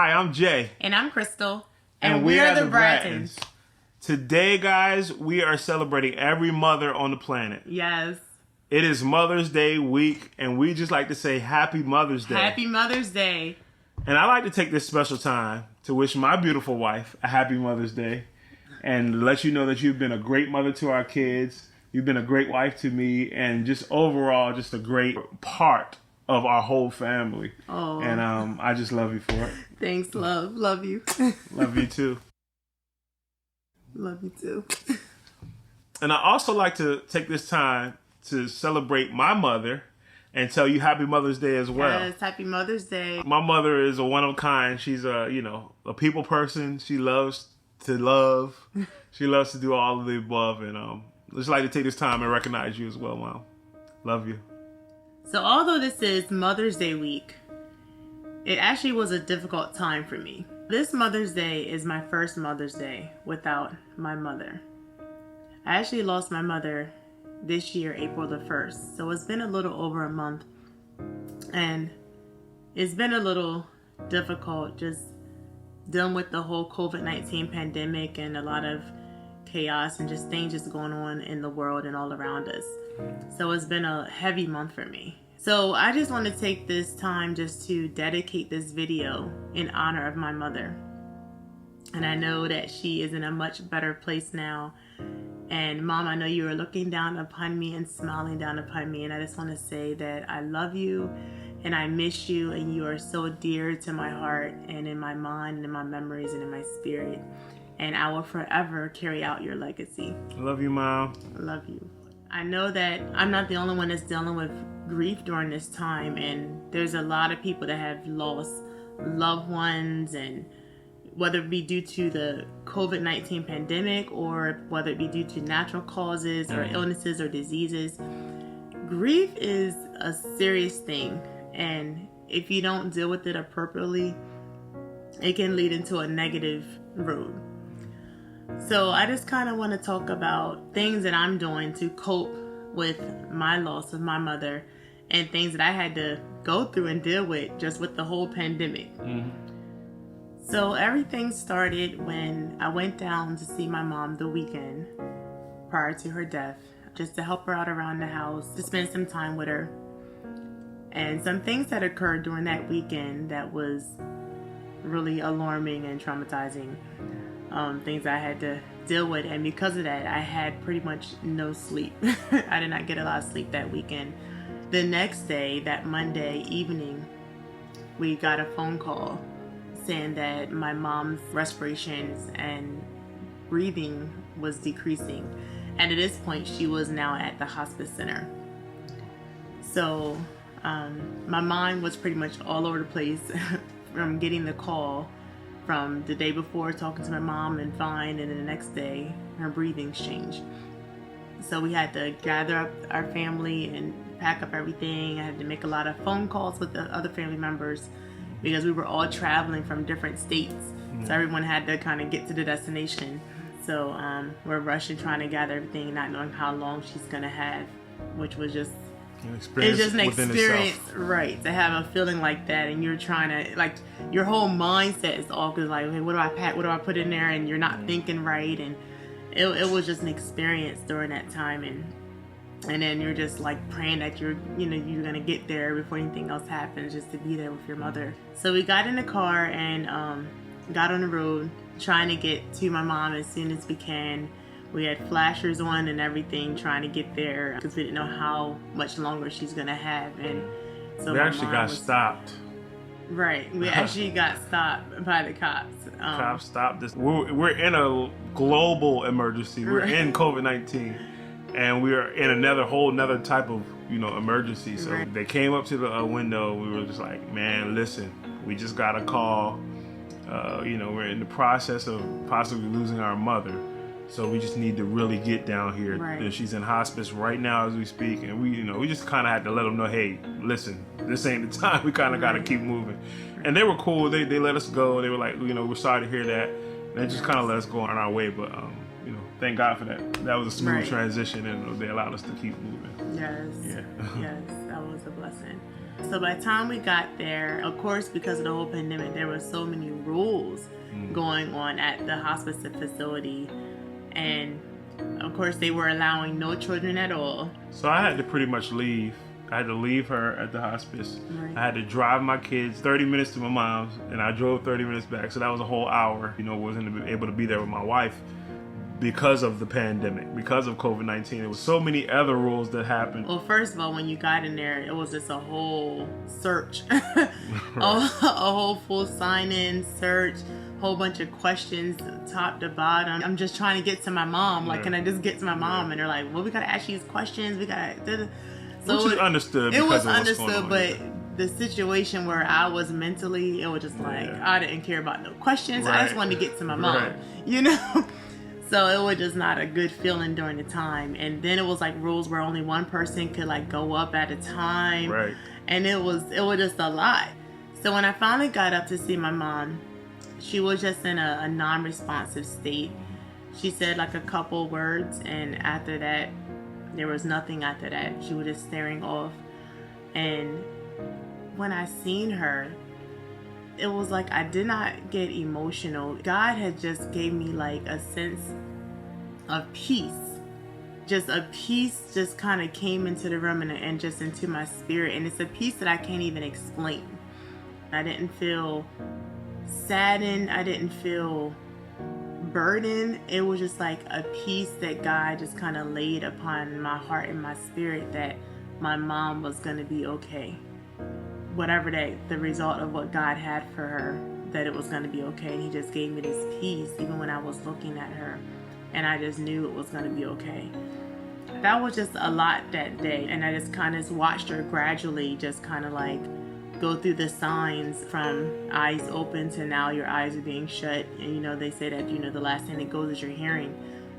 Hi, I'm Jay. And I'm Crystal. And we are the BRATTEN'S. Today, guys, we are celebrating every mother on the planet. Yes. It is Mother's Day week, and we just like to say Happy Mother's Day. Happy Mother's Day. And I like to take this special time to wish my beautiful wife a Happy Mother's Day and let you know that you've been a great mother to our kids. You've been a great wife to me, and just overall, just a great part of our whole family. Oh. And I just love you for it. Thanks, love. Love you. Love you too. Love you too. And I also like to take this time to celebrate my mother and tell you Happy Mother's Day as well. Yes, Happy Mother's Day. My mother is a one-of-a-kind. She's a people person. She loves to love. She loves to do all of the above. And just like to take this time and recognize you as well, Mom. Love you. So although this is Mother's Day week, it actually was a difficult time for me. This Mother's Day is my first Mother's Day without my mother. I actually lost my mother this year, April the 1st. So it's been a little over a month. And it's been a little difficult just dealing with the whole COVID-19 pandemic and a lot of chaos and just things just going on in the world and all around us. So it's been a heavy month for me. So I just want to take this time just to dedicate this video in honor of my mother. And I know that she is in a much better place now. And Mom, I know you are looking down upon me and smiling down upon me. And I just want to say that I love you and I miss you. And you are so dear to my heart and in my mind and in my memories and in my spirit. And I will forever carry out your legacy. I love you, Mom. I love you. I know that I'm not the only one that's dealing with grief during this time, and there's a lot of people that have lost loved ones, and whether it be due to the COVID-19 pandemic or whether it be due to natural causes or illnesses or diseases, grief is a serious thing, and if you don't deal with it appropriately, it can lead into a negative road. So I just kind of want to talk about things that I'm doing to cope with my loss of my mother and things that I had to go through and deal with just with the whole pandemic. Mm-hmm. So everything started when I went down to see my mom the weekend prior to her death, just to help her out around the house, to spend some time with her. And some things that occurred during that weekend that was really alarming and traumatizing. Things I had to deal with, and because of that I had pretty much no sleep. I did not get a lot of sleep that weekend. The next day, that Monday evening, we got a phone call saying that my mom's respirations and breathing was decreasing, and at this point she was now at the hospice center. So my mind was pretty much all over the place from getting the call from the day before, talking to my mom and fine, and then the next day her breathing's changed. So we had to gather up our family and pack up everything. I had to make a lot of phone calls with the other family members because we were all traveling from different states. So everyone had to kind of get to the destination. So we're rushing, trying to gather everything, not knowing how long she's gonna have, which was just it's just an experience, right? To have a feeling like that, and you're trying to, like, your whole mindset is off because, like, okay, what do I pack? What do I put in there? And you're not thinking right, and it was just an experience during that time, and then you're just like praying that you're gonna get there before anything else happens, just to be there with your mother. So we got in the car and got on the road, trying to get to my mom as soon as we can. We had flashers on and everything, trying to get there because we didn't know how much longer she's gonna have. And so we actually got stopped. Right, we actually got stopped by the cops. Cops stopped us. We're in a global emergency. We're in COVID-19, and we're in another type of emergency. So they came up to the window. We were just like, man, listen, we just got a call. We're in the process of possibly losing our mother. So we just need to really get down here. Right. She's in hospice right now as we speak, and we just kind of had to let them know, hey, listen, this ain't the time. We kind of got to keep moving. And they were cool. They let us go. They were like, we're sorry to hear that. And they just kind of let us go on our way. But thank God for that. That was a smooth Right. transition, and they allowed us to keep moving. Yes. Yeah. Yes, that was a blessing. So by the time we got there, of course, because of the whole pandemic, there were so many rules going on at the hospice facility. And of course, they were allowing no children at all. So I had to pretty much leave. I had to leave her at the hospice. Right. I had to drive my kids 30 minutes to my mom's, and I drove 30 minutes back. So that was a whole hour. Wasn't able to be there with my wife because of the pandemic, because of COVID-19. There was so many other rules that happened. Well, first of all, when you got in there, it was just a whole search, a whole full sign-in search, whole bunch of questions, top to bottom. I'm just trying to get to my mom. Like, can I just get to my mom? And they're like, well, we gotta ask you these questions. We gotta. So which is understood. It was because of what's going understood, on but here. the situation where I was mentally, it was just like I didn't care about no questions. I just wanted to get to my mom. So it was just not a good feeling during the time. And then it was like rules where only one person could like go up at a time. Right. And it was just a lot. So when I finally got up to see my mom, she was just in a non-responsive state. She said like a couple words, and after that, there was nothing after that. She was just staring off. And when I seen her, it was like I did not get emotional. God had just gave me like a sense of peace. Just a peace just kind of came into the room and just into my spirit. And it's a peace that I can't even explain. I didn't feel saddened. I didn't feel burdened. It was just like a peace that God just kind of laid upon my heart and my spirit that my mom was going to be okay. Whatever the result of what God had for her, that it was going to be okay. And he just gave me this peace even when I was looking at her, and I just knew it was going to be okay. That was just a lot that day, and I just kind of watched her gradually just kind of like go through the signs from eyes open to now your eyes are being shut. And they say that the last thing that goes is your hearing.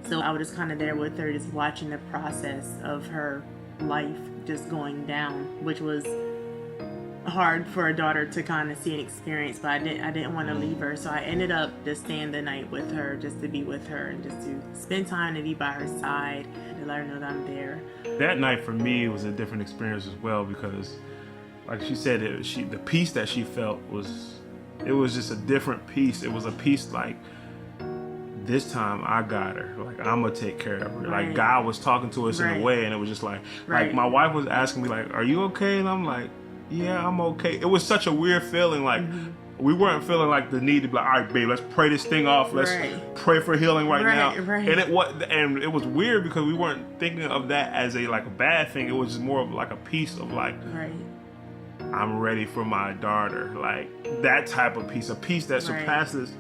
So I was just kind of there with her, just watching the process of her life just going down, which was hard for a daughter to kind of see and experience, but I didn't want to leave her, so I ended up just staying the night with her, just to be with her and just to spend time to be by her side, to let her know that I'm there. That night for me was a different experience as well, because like she said, the peace that she felt was just a different peace. It was a peace like, this time I got her. Like, I'm gonna take care of her. Right. Like, God was talking to us in a way, and it was just like my wife was asking me like, are you okay? And I'm like, yeah, I'm okay. It was such a weird feeling. Like, we weren't feeling like the need to be like, all right, babe, let's pray this thing off. Let's pray for healing right now. And it was weird because we weren't thinking of that as a bad thing. It was just more of like a piece of like, I'm ready for my daughter. Like, that type of peace, a peace that surpasses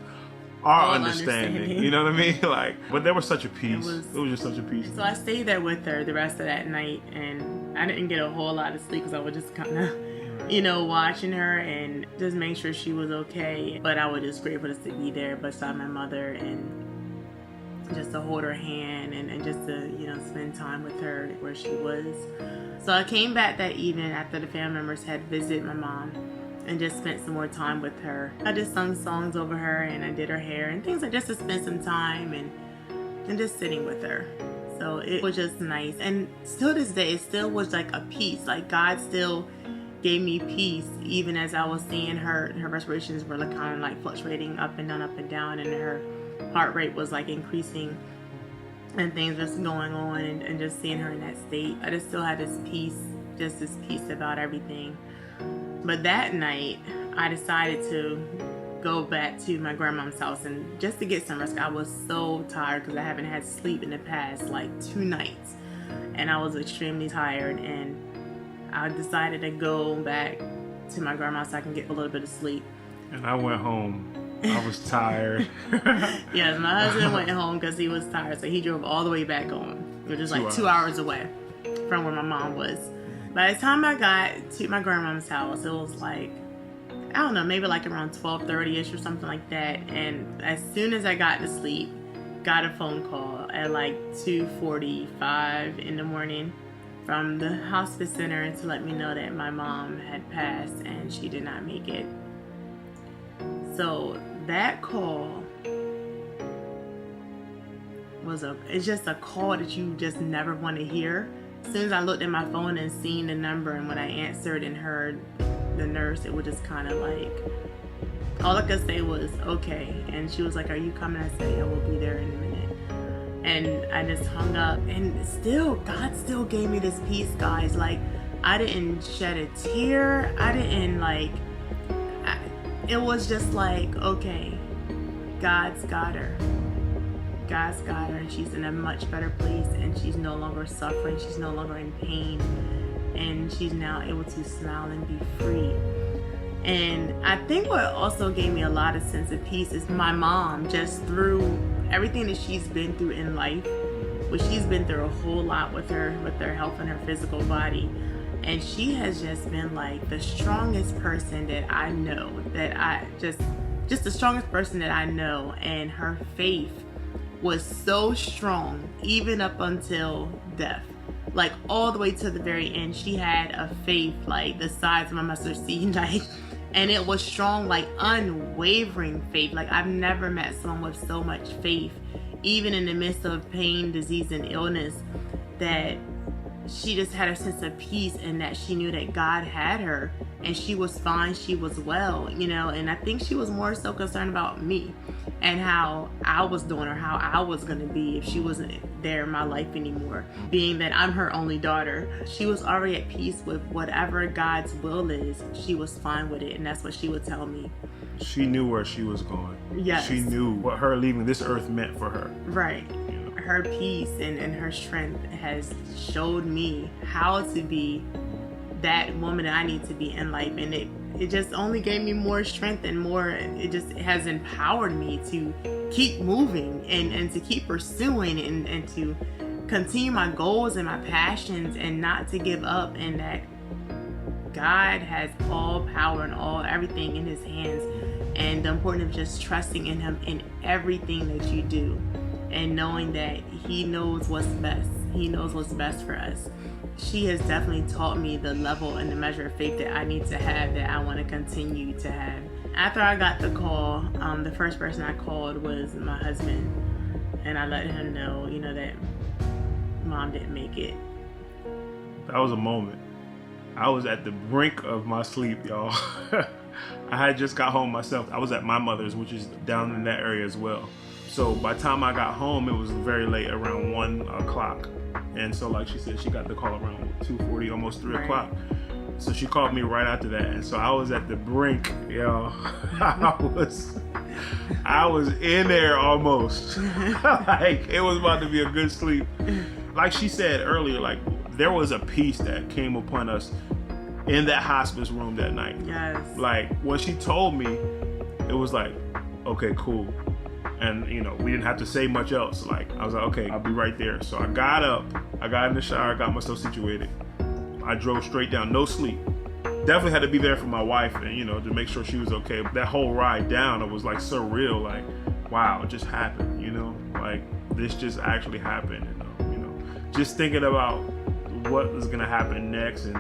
our understanding. You know what I mean? Like, but there was such a peace. It was just such a peace. So I stayed there with her the rest of that night, and I didn't get a whole lot of sleep because I was just kind of, watching her and just make sure she was okay. But I was just grateful to be there beside my mother and just to hold her hand and just to, spend time with her where she was. So I came back that evening after the family members had visited my mom and just spent some more time with her. I just sung songs over her, and I did her hair and things like just to spend some time and just sitting with her. So it was just nice. And still this day, it still was like a peace. Like, God still gave me peace, even as I was seeing her respirations were like kind of like fluctuating up and down, and her heart rate was like increasing and things just going on, and just seeing her in that state. I just still had this peace about everything. But that night, I decided to go back to my grandma's house and just to get some rest. I was so tired because I haven't had sleep in the past like 2 nights, and I was extremely tired, and I decided to go back to my grandma's so I can get a little bit of sleep. And I went home. I was tired. Yes, my husband went home because he was tired, so he drove all the way back home, which is like 2 hours away from where my mom was. By the time I got to my grandma's house, it was like, I don't know, maybe like around 12:30ish or something like that. And as soon as I got to sleep, got a phone call at like 2:45 in the morning from the hospice center to let me know that my mom had passed and she did not make it. So that call it's just a call that you just never want to hear. As soon as I looked at my phone and seen the number, and when I answered and heard the nurse, it was just kind of like, all I could say was, okay. And she was like, are you coming? I said, yeah, we'll be there in a minute. And I just hung up, and still, God still gave me this peace, guys. Like, I didn't shed a tear. I didn't it was just like, okay, God's got her. God's got her, and she's in a much better place, and she's no longer suffering. She's no longer in pain, and she's now able to smile and be free. And I think what also gave me a lot of sense of peace is my mom, just through everything that she's been through in life, which she's been through a whole lot with her health and her physical body. And she has just been like the strongest person that I know, just the strongest person that I know. And her faith was so strong, even up until death. Like all the way to the very end, she had a faith like the size of a mustard seed, like, and it was strong, like unwavering faith. Like I've never met someone with so much faith, even in the midst of pain, disease, and illness, that she just had a sense of peace, and that she knew that God had her, and she was fine, she was well, you know. And I think she was more so concerned about me and how I was doing, or how I was going to be if she wasn't there in my life anymore. Being that I'm her only daughter, she was already at peace with whatever God's will is. She was fine with it, and that's what she would tell me. She knew where she was going. Yes. She knew what her leaving this earth meant for her. Right. Her peace and her strength has showed me how to be that woman that I need to be in life. And it just only gave me more strength and more, it just has empowered me to keep moving and to keep pursuing and to continue my goals and my passions, and not to give up, and that God has all power and everything in his hands. And the importance of just trusting in him in everything that you do, and knowing that he knows what's best. He knows what's best for us. She has definitely taught me the level and the measure of faith that I need to have, that I want to continue to have. After I got the call, the first person I called was my husband, and I let him know, you know, that Mom didn't make it. That was a moment. I was at the brink of my sleep, y'all. I had just got home myself. I was at my mother's, which is down in that area as well. So by the time I got home, it was very late, around 1 o'clock. And so like she said, she got the call around 2:40, almost 3 o'clock. So she called me right after that. And so I was at the brink, y'all. I was in there almost. Like it was about to be a good sleep. Like she said earlier, like there was a peace that came upon us in that hospice room that night. Yes. Like when she told me, it was like, okay, cool. And you know, we didn't have to say much else. Like I was like, okay, I'll be right there. So I got up, I got in the shower, got myself situated. I drove straight down, no sleep. Definitely had to be there for my wife, and you know, to make sure she was okay. That whole ride down, it was like surreal. Like, wow, it just happened. You know, like this just actually happened. And, you know, just thinking about what was gonna happen next, and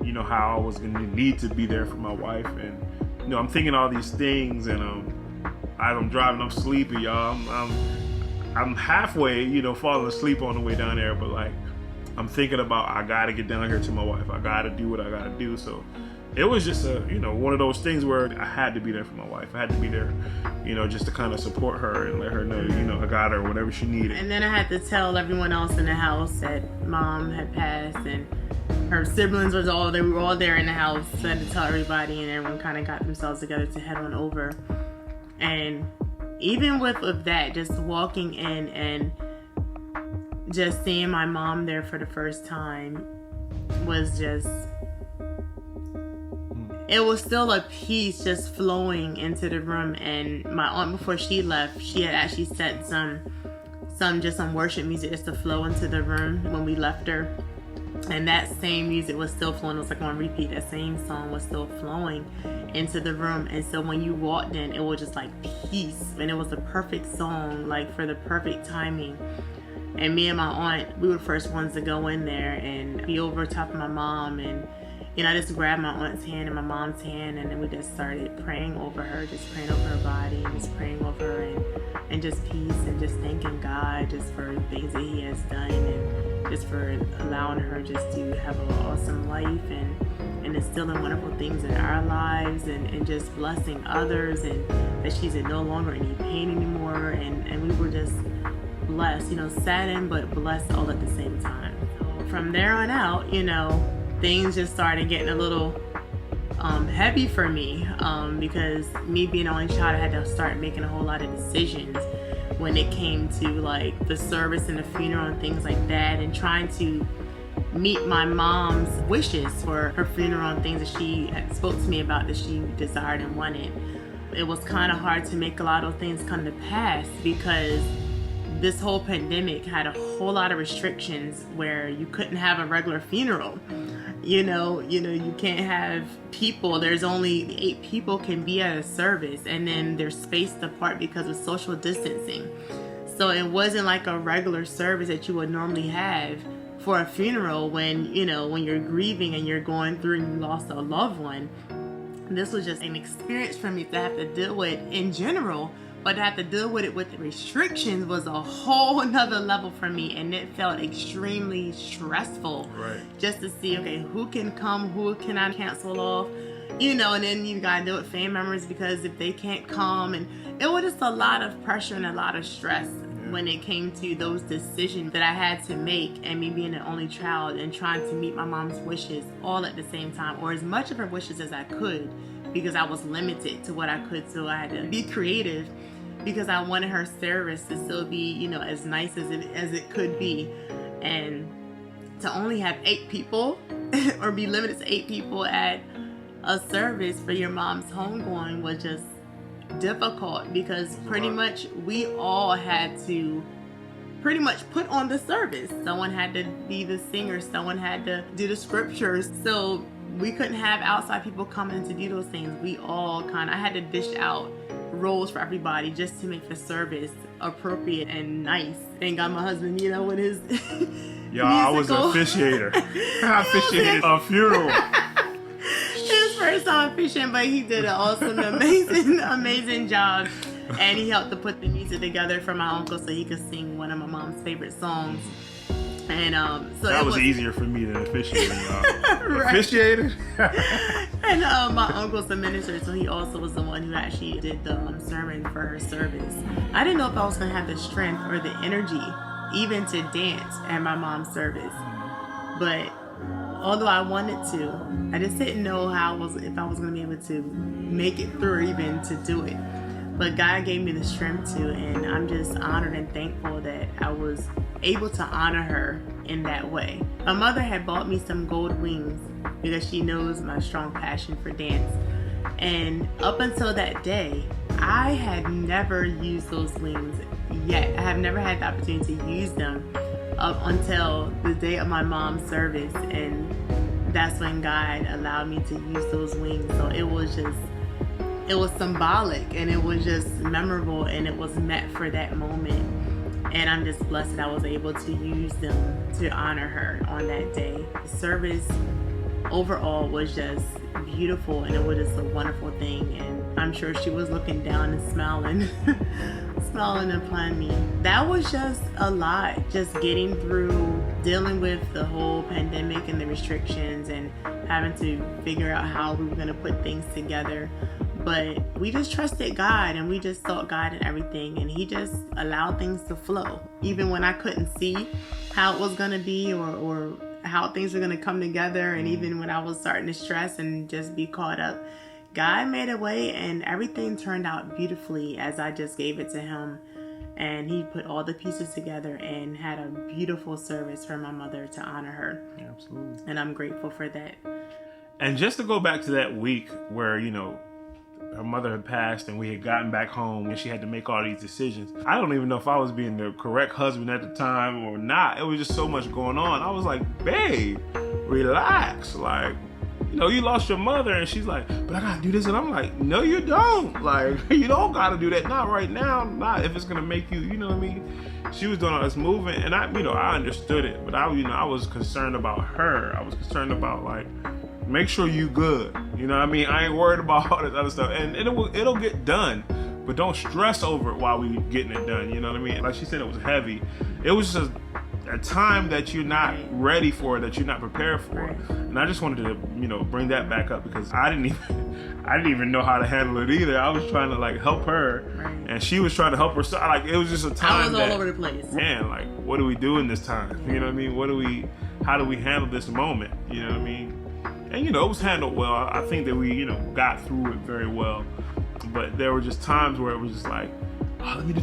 you know how I was gonna need to be there for my wife, and you know, I'm thinking all these things, and I'm driving, I'm sleepy, y'all. I'm halfway, you know, falling asleep on the way down there, but like I'm thinking about, I gotta get down here to my wife. I gotta do what I gotta do. So it was just one of those things where I had to be there for my wife. I had to be there, you know, just to kind of support her and let her know, you know, I got her whatever she needed. And then I had to tell everyone else in the house that Mom had passed, and her siblings they were all there in the house. So I had to tell everybody, and everyone kind of got themselves together to head on over. And even with that, just walking in and just seeing my mom there for the first time was just, it was still a peace just flowing into the room. And my aunt, before she left, she had actually set some worship music just to flow into the room when we left her. And that same music was still flowing. It was like on repeat. That same song was still flowing into the room. And so when you walked in, it was just like peace. And it was the perfect song, like for the perfect timing. And me and my aunt, we were the first ones to go in there and be over top of my mom and I just grabbed my aunt's hand and my mom's hand, and then we just started praying over her, just praying over her body, and just praying over her, and just peace, and just thanking God just for things that he has done, and just for allowing her just to have an awesome life, and instilling wonderful things in our lives, and just blessing others, and that she's no longer in any pain anymore, and we were just blessed, saddened but blessed all at the same time. So from there on out, things just started getting a little heavy for me, because me being the only child, I had to start making a whole lot of decisions when it came to like the service and the funeral and things like that, and trying to meet my mom's wishes for her funeral and things that she had spoke to me about that she desired and wanted. It was kind of hard to make a lot of things come to pass because this whole pandemic had a whole lot of restrictions where you couldn't have a regular funeral. You can't have people. There's only 8 people can be at a service, and then they're spaced apart because of social distancing. So it wasn't like a regular service that you would normally have for a funeral when you're grieving and you're going through and you lost a loved one. This was just an experience for me to have to deal with in general, but to have to deal with it with the restrictions was a whole nother level for me, and it felt extremely stressful. Right. Just to see, okay, who can come, who can I cancel off, and then you gotta deal with family members because if they can't come, and it was just a lot of pressure and a lot of stress when it came to those decisions that I had to make, and me being the only child and trying to meet my mom's wishes all at the same time, or as much of her wishes as I could, because I was limited to what I could. So I had to be creative because I wanted her service to still be, as nice as it could be. And to only have 8 people or be limited to 8 people at a service for your mom's homegoing was just difficult, because pretty much we all had to pretty much put on the service. Someone had to be the singer, someone had to do the scriptures, so we couldn't have outside people coming to do those things. We all I had to dish out roles for everybody just to make the service appropriate and nice. Thank God my husband, with his I was an officiator. I officiated a funeral. His first time fishing, but he did an awesome, amazing job, and he helped to put the music together for my uncle so he could sing one of my mom's favorite songs. And so that was easier for me than officiating. Right. Officiated. And my uncle's the minister, so he also was the one who actually did the sermon for her service. I didn't know if I was gonna have the strength or the energy even to dance at my mom's service, but although I wanted to, I just didn't know if I was going to be able to make it through or even to do it. But God gave me the strength to, and I'm just honored and thankful that I was able to honor her in that way. My mother had bought me some gold wings because she knows my strong passion for dance. And up until that day, I had never used those wings yet. I have never had the opportunity to use them up until the day of my mom's service, and that's when God allowed me to use those wings. So it was symbolic, and it was just memorable, and it was meant for that moment. And I'm just blessed that I was able to use them to honor her on that day. The service overall was just beautiful, and it was just a wonderful thing, and I'm sure she was looking down and smiling smiling upon me. That was just a lot, just getting through dealing with the whole pandemic and the restrictions, and having to figure out how we were going to put things together. But we just trusted God, and we just sought God in everything, and he just allowed things to flow, even when I couldn't see how it was going to be or how things were going to come together. And even when I was starting to stress and just be caught up, God made a way, and everything turned out beautifully as I just gave it to him. And he put all the pieces together and had a beautiful service for my mother to honor her. Absolutely. And I'm grateful for that. And just to go back to that week where, her mother had passed and we had gotten back home and she had to make all these decisions. I don't even know if I was being the correct husband at the time or not. It was just so much going on. I was like, babe, relax. Like, you lost your mother. And she's like, but I gotta do this. And I'm like, no, you don't. Like, you don't gotta do that. Not right now. Not if it's gonna make you, you know what I mean? She was doing all this moving, and I understood it, but I was concerned about her. I was concerned about, like, make sure you good. You know what I mean? I ain't worried about all this other stuff. And it'll get done, but don't stress over it while we getting it done. You know what I mean? Like she said, it was heavy. It was just a time that you're not ready for, that you're not prepared for. And I just wanted to, bring that back up, because I didn't even know how to handle it either. I was trying to, like, help her, and she was trying to help herself. Like, it was just a time I was all over the place. Man, like, what do we do in this time? You know what I mean? How do we handle this moment? You know what I mean? And, it was handled well. I think that we, got through it very well. But there were just times where it was just like, oh, let me do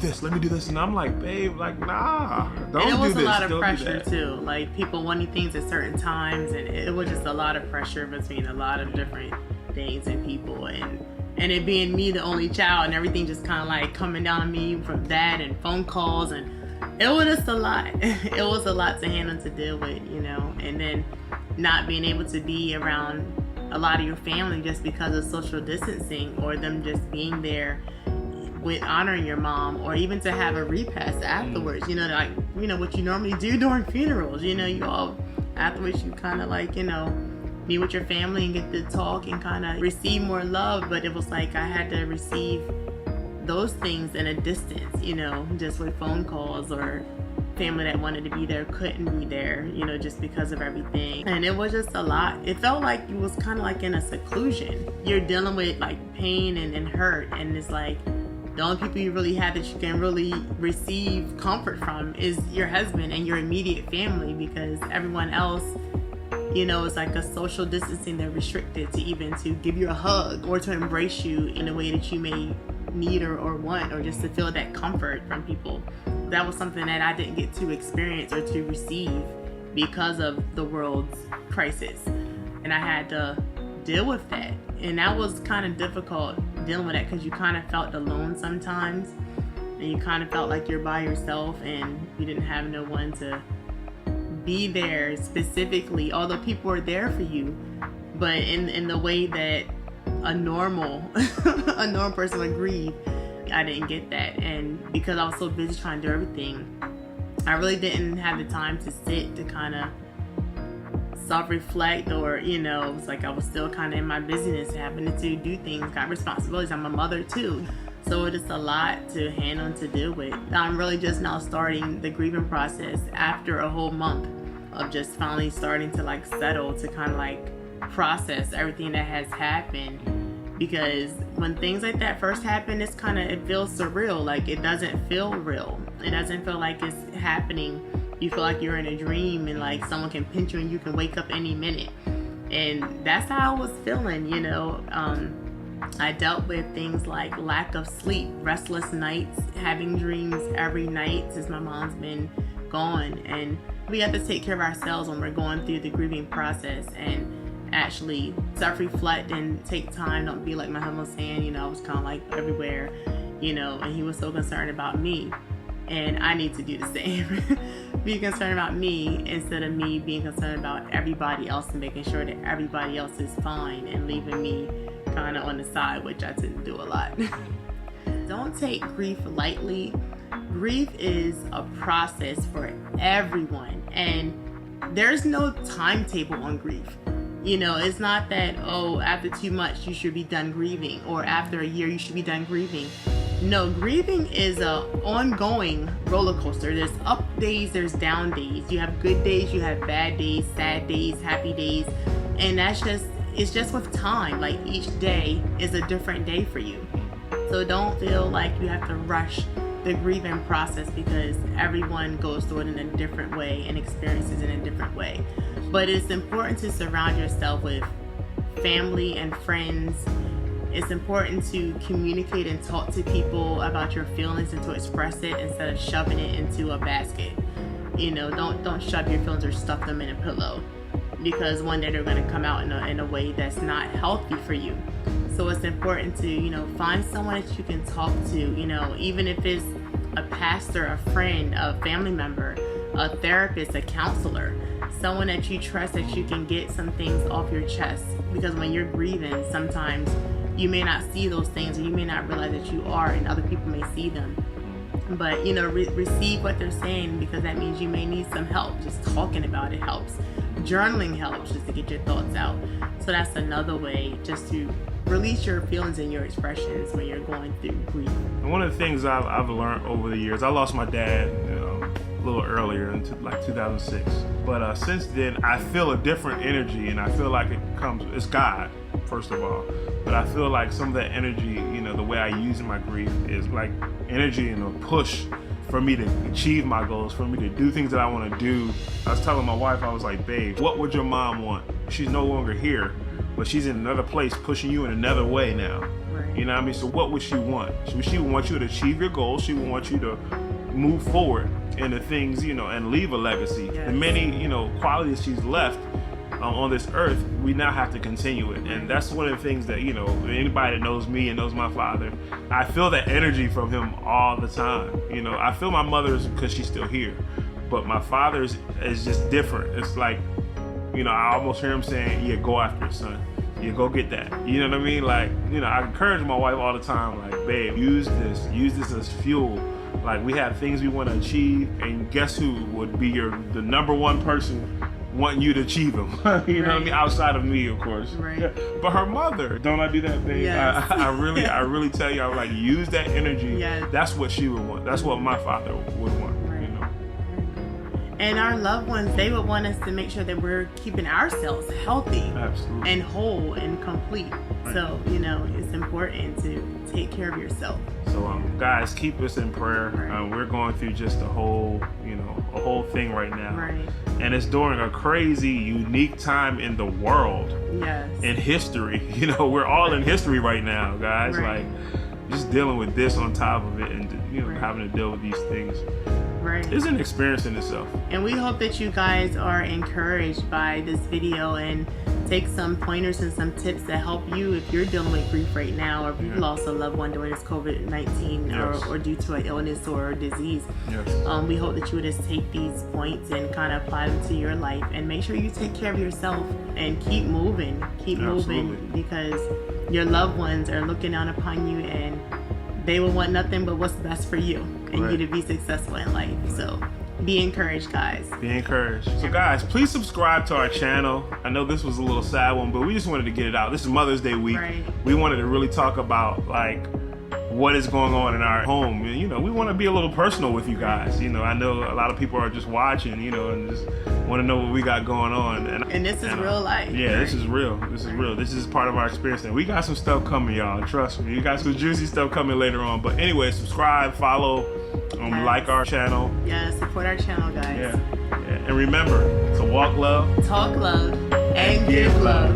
this. And I'm like, babe, like, nah, don't do this. And it was a lot of pressure, too. Like, people wanting things at certain times. And it was just a lot of pressure between a lot of different things and people. And it being me, the only child, and everything just kind of like coming down on me from that and phone calls. And it was just a lot. It was a lot to handle, to deal with, and then not being able to be around a lot of your family just because of social distancing, or them just being there with honoring your mom, or even to have a repast afterwards, like, what you normally do during funerals, you all afterwards, you kind of like, be with your family and get to talk and kind of receive more love. But it was like I had to receive those things in a distance, just with phone calls, or family that wanted to be there couldn't be there, just because of everything. And it was just a lot. It felt like it was kind of like in a seclusion. You're dealing with, like, pain and hurt, and it's like the only people you really have that you can really receive comfort from is your husband and your immediate family, because everyone else, it's like a social distancing. They're restricted to even to give you a hug or to embrace you in a way that you may need or want, or just to feel that comfort from people. That was something that I didn't get to experience or to receive because of the world's crisis. And I had to deal with that. And that was kind of difficult, dealing with that, because you kind of felt alone sometimes. And you kind of felt like you're by yourself, and you didn't have no one to be there specifically, although people were there for you, but in the way that a normal person would grieve. I didn't get that, and because I was so busy trying to do everything, I really didn't have the time to sit to kind of self-reflect, or it was like I was still kind of in my busyness, having to do things, got responsibilities. I'm a mother too, so it's just a lot to handle and to deal with. I'm really just now starting the grieving process after a whole month of just finally starting to, like, settle, to kind of like process everything that has happened. Because when things like that first happen, it feels surreal. Like, it doesn't feel real. It doesn't feel like it's happening. You feel like you're in a dream, and like someone can pinch you and you can wake up any minute. And that's how I was feeling, I dealt with things like lack of sleep, restless nights, having dreams every night since my mom's been gone. And we have to take care of ourselves when we're going through the grieving process, and actually self-reflect and take time. Don't be like my husband was saying, I was kind of like everywhere, and he was so concerned about me, and I need to do the same. Be concerned about me instead of me being concerned about everybody else, and making sure that everybody else is fine, and leaving me kind of on the side, which I tend to do a lot. Don't take grief lightly. Grief is a process for everyone, and there's no timetable on grief. It's not that, after 2 months you should be done grieving, or after a year you should be done grieving. No, grieving is a ongoing roller coaster. There's up days, there's down days. You have good days, you have bad days, sad days, happy days. And it's just with time. Like, each day is a different day for you. So don't feel like you have to rush the grieving process, because everyone goes through it in a different way and experiences it in a different way. But it's important to surround yourself with family and friends. It's important to communicate and talk to people about your feelings, and to express it instead of shoving it into a basket. Don't shove your feelings or stuff them in a pillow, because one day they're going to come out in a way that's not healthy for you. So it's important to, find someone that you can talk to, even if it's a pastor, a friend, a family member, a therapist, a counselor. someone that you trust, that you can get some things off your chest. Because when you're grieving, sometimes you may not see those things, or you may not realize that you are, and other people may see them. But receive what they're saying, because that means you may need some help. Just talking about it helps. Journaling helps, just to get your thoughts out. So that's another way just to release your feelings and your expressions when you're going through grief. And one of the things I've learned over the years, I lost my dad a little earlier in like 2006. But since then, I feel a different energy, and I feel like it's God, first of all. But I feel like some of that energy, the way I use in my grief is like energy and a push for me to achieve my goals, for me to do things that I want to do. I was telling my wife, I was like, babe, what would your mom want? She's no longer here, but she's in another place pushing you in another way now. Right. You know what I mean? So what would she want? She would want you to achieve your goals. She would want you to move forward into things, and leave a legacy. Yes. The many, qualities she's left on this earth, we now have to continue it. And that's one of the things that, anybody that knows me and knows my father, I feel that energy from him all the time. I feel my mother's because she's still here, but my father's is just different. It's like, I almost hear him saying, yeah, go after it, son. Yeah, go get that. You know what I mean? Like, I encourage my wife all the time, like, babe, use this as fuel. Like, we have things we want to achieve, and guess who would be the number one person wanting you to achieve them? You know what I mean? Outside of me, of course. Right. But her mother, don't I do that, babe? Yes. I really tell you, I would like use that energy. Yes. That's what she would want. That's what my father would want. Right. And our loved ones, they would want us to make sure that we're keeping ourselves healthy. Absolutely. And whole and complete. Right. So, it's important to take care of yourself. So, guys, keep us in prayer. Right. We're going through just a whole thing right now. Right. And it's during a crazy, unique time in the world. Yes. In history. We're all in history right now, guys. Right. Like, just dealing with this on top of it, and Right. having to deal with these things. Right. It's an experience in itself. And we hope that you guys are encouraged by this video and take some pointers and some tips to help you if you're dealing with grief right now, or if you've lost a loved one during this COVID-19 Yes. or due to an illness or a disease. Yes. We hope that you would just take these points and kind of apply them to your life, and make sure you take care of yourself and keep moving. Absolutely. Because your loved ones are looking down upon you, and they will want nothing but what's best for you and Right. you to be successful in life. So be encouraged, guys. Be encouraged. So, guys, please subscribe to our channel. I know this was a little sad one, but we just wanted to get it out. This is Mother's Day week. Right. We wanted to really talk about, like, what is going on in our home. And, we want to be a little personal with you guys. I know a lot of people are just watching, and just want to know what we got going on. And this is real life. Yeah, right? this is real. This is real. This is part of our experience. And we got some stuff coming, y'all. Trust me. You got some juicy stuff coming later on. But anyway, subscribe, follow, like our channel. Yeah, support our channel, guys. Yeah. And remember to walk love, Talk love, and give love.